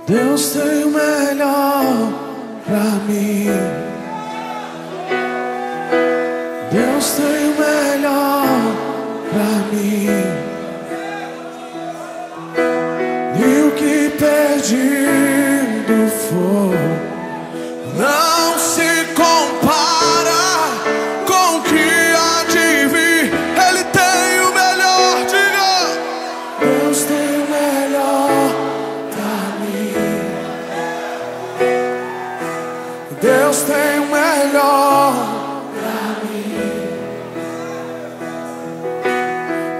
Deus tem o melhor pra mim. Deus tem o melhor pra mim. E o que perdido for não se compara com o que há de vir. Ele tem o melhor, diga. Deus tem o melhor pra mim. Deus tem o melhor pra mim.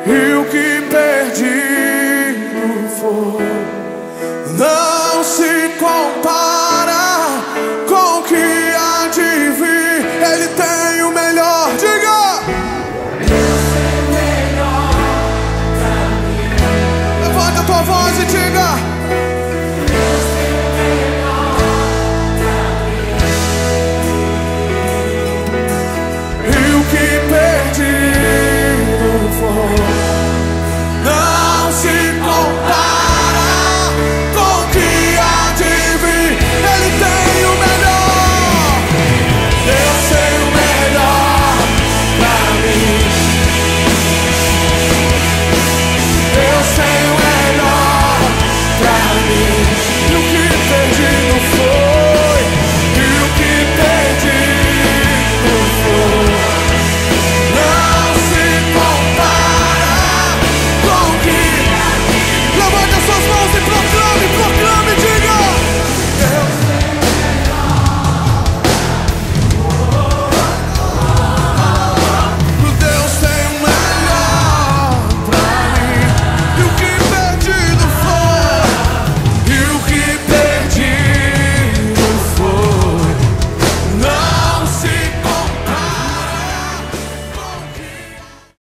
E o que perdido for não se compara